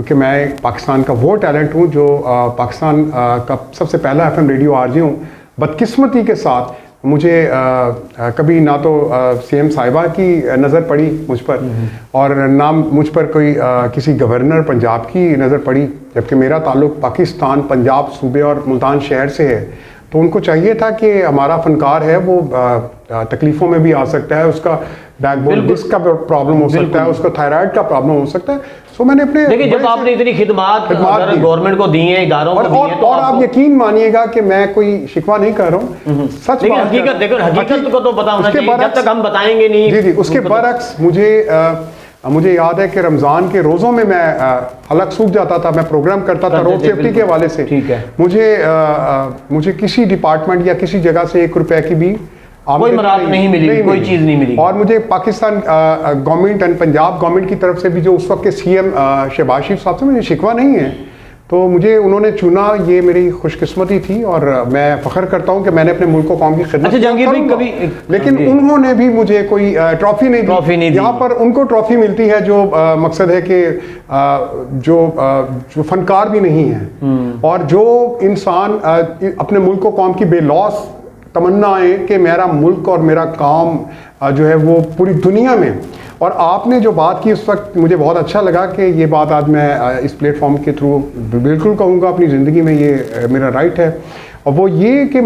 کہ میں پاکستان کا وہ ٹیلنٹ ہوں جو پاکستان کا سب سے پہلا FM ریڈیو RJ ہوں. بدقسمتی کے ساتھ مجھے کبھی نہ تو CM صاحبہ کی نظر پڑی مجھ پر اور نہ مجھ پر کوئی کسی گورنر پنجاب کی نظر پڑی، جبکہ میرا تعلق پاکستان، پنجاب صوبے اور ملتان شہر سے ہے. تو ان کو چاہیے تھا کہ ہمارا فنکار ہے وہ تکلیفوں میں بھی آ سکتا ہے، اس کا بیک بون ڈسک کا پرابلم ہو سکتا ہے، اس کو تھائرائڈ کا پرابلم ہو سکتا ہے. سو میں نے اپنے دیکھیں جب آپ نے اتنی خدمات گورنمنٹ کو دی ہیں، اداروں کو دی ہیں، تو اور آپ یقین مانیے گا کہ میں کوئی شکوہ نہیں کر رہا ہوں، سچ لیکن حقیقت دیکھو، حقیقت کو تو پتا ہونا چاہیے، جب تک ہم بتائیں گے نہیں. جی اس کے برعکس مجھے یاد ہے کہ رمضان کے روزوں میں حلق سوکھ جاتا تھا، میں پروگرام کرتا تھا روڈ سیفٹی کے حوالے سے. مجھے کسی ڈپارٹمنٹ یا کسی جگہ سے 1 روپے کی بھی کوئی مراد نہیں ملی، کوئی چیز نہیں ملی. اور مجھے Pakistan government and Punjab government کی طرف سے بھی جو اس وقت کے CM شہباز شریف صاحب سے مجھے شکوہ نہیں ہے. تو مجھے انہوں نے چنا، یہ میری خوش قسمتی تھی اور میں فخر کرتا ہوں کہ میں نے اپنے ملک و قوم کی خدمت. اچھا جہانگیر بھائی کبھی، لیکن انہوں نے بھی مجھے کوئی ٹرافی نہیں دی. یہاں پر ان کو ٹرافی ملتی ہے جو مقصد ہے کہ جو فنکار بھی نہیں ہے اور جو انسان اپنے ملک و قوم کی بے لوث تمنا ہے کہ میرا ملک اور میرا کام جو ہے وہ پوری دنیا میں. اور آپ نے جو بات کی اس وقت مجھے بہت اچھا لگا کہ یہ بات آج میں اس پلیٹ فارم کے تھرو بالکل کہوں گا، اپنی زندگی میں یہ میرا رائٹ ہے. اور وہ یہ کہ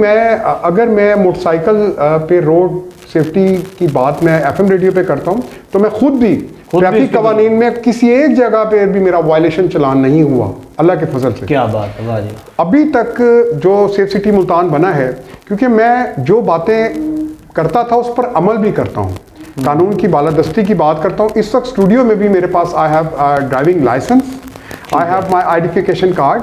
اگر میں موٹر سائیکل پہ روڈ سیفٹی کی بات میں FM ریڈیو پہ کرتا ہوں تو میں خود بھی ٹریفک قوانین میں کسی ایک جگہ پہ بھی میرا وائلیشن چلان نہیں ہوا، اللہ کے فضل سے. کیا بات ہے، واہ جی. ابھی تک جو سیف سٹی ملتان بنا ہے، کیونکہ میں جو باتیں کرتا تھا اس پر عمل بھی کرتا ہوں، قانون کی بالادستی کی بات کرتا ہوں. اس وقت اسٹوڈیو میں بھی میرے پاس I have driving license, I have my identification card,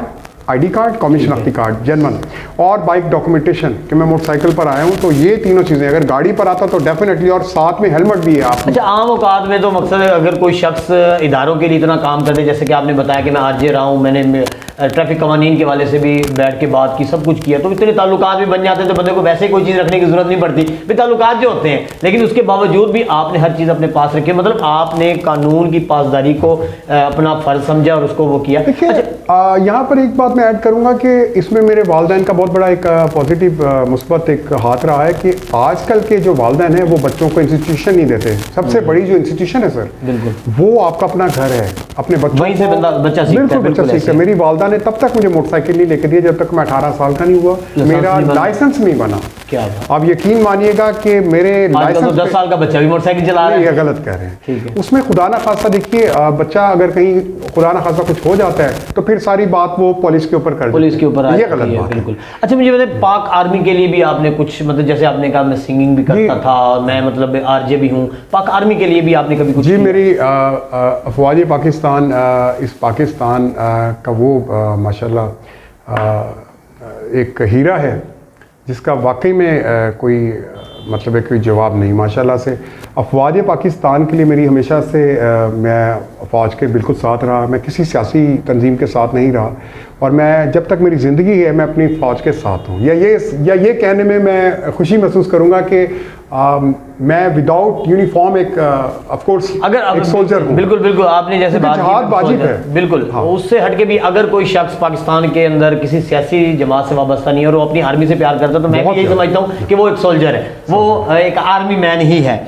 ID card, قومی شناختی کارڈ جرمن، اور بائک ڈاکومنٹیشن کہ میں موٹر سائیکل پر آیا ہوں. تو یہ تینوں چیزیں اگر گاڑی پر آتا تو ڈیفینیٹلی، اور ساتھ میں ہیلمٹ بھی ہے. آپ اچھا عام اوقات میں تو مقصد ہے اگر کوئی شخص اداروں کے لیے اتنا کام کرتے، جیسے کہ آپ نے بتایا کہ میں RJ رہا ہوں، میں نے ٹریفک قوانین کے حوالے سے بھی بیٹھ کے بات کی، سب کچھ کیا، تو اتنے تعلقات بھی بن جاتے ہیں تو بندے کو ویسے کوئی چیز رکھنے کی ضرورت نہیں پڑتی بھی، تعلقات جو ہوتے ہیں. لیکن اس کے باوجود بھی آپ نے ہر چیز اپنے پاس رکھی، مطلب آپ نے قانون کی پاسداری کو اپنا فرض سمجھا اور اس کو وہ کیا. یہاں پر ایک بات میں ایڈ کروں گا کہ اس میں میرے والدین کا بہت بڑا ایک پازیٹیو مثبت ایک ہاتھ رہا ہے کہ آج کل کے جو والدین ہیں وہ بچوں کو انسٹیٹیوشن نہیں دیتے. سب سے بڑی جو انسٹیٹیوشن ہے سر، بالکل وہ آپ کا اپنا گھر ہے، اپنے بچوں وہیں سے بچہ سیکھتا ہے. بچہ سیکھتا ہے. میری والدہ نے تب تک مجھے موٹر سائیکل نہیں لے کے دیا جب تک میں 18 سال کا نہیں ہوا، میرا لائسنس نہیں بنا. آپ یقین مانیے گا کہ میرے لائسنس 10 سال کا بچہ بھی موٹر سائیکل چلا رہا ہے. یہ غلط کہہ رہے ہیں. اس میں خدا نہ خواستہ دیکھیے بچہ اگر کہیں خدا نہ خواستہ کچھ ہو جاتا ہے تو پھر ساری بات وہ پولیس کے اوپر کر دیتے ہیں. پولیس کے اوپر یہ غلط بات ہے. بالکل. اچھا مجھے بتائیں پاک آرمی کے لیے بھی آپ نے کچھ، مطلب جیسے آپ نے کہا میں سنگنگ بھی کرتا تھا، میں مطلب RJ بھی ہوں، پاک آرمی کے لیے بھی آپ نے کبھی کچھ؟ جی میری افواج پاکستان، اس پاکستان کا وہ ماشاءاللہ ایک ہیرا ہے جس کا واقعی میں کوئی مطلب ہے کوئی جواب نہیں. ماشاءاللہ سے افواج پاکستان کے لیے میری ہمیشہ سے میں افواج کے بالکل ساتھ رہا. میں کسی سیاسی تنظیم کے ساتھ نہیں رہا اور میں جب تک میری زندگی ہے میں اپنی فوج کے ساتھ ہوں. یا یہ کہنے میں میں خوشی محسوس کروں گا کہ میں وداؤٹ یونیفارم ایک آف کورس ایک سولجر ہوں. بالکل بالکل. آپ نے جیسے بات جہاد واجب ہے بالکل. اس سے ہٹ کے بھی اگر کوئی شخص پاکستان کے اندر کسی سیاسی جماعت سے وابستہ نہیں ہے اور وہ اپنی آرمی سے پیار کرتا ہے تو میں بھی یہی سمجھتا ہوں کہ وہ ایک سولجر ہے، وہ ایک آرمی مین ہی ہے.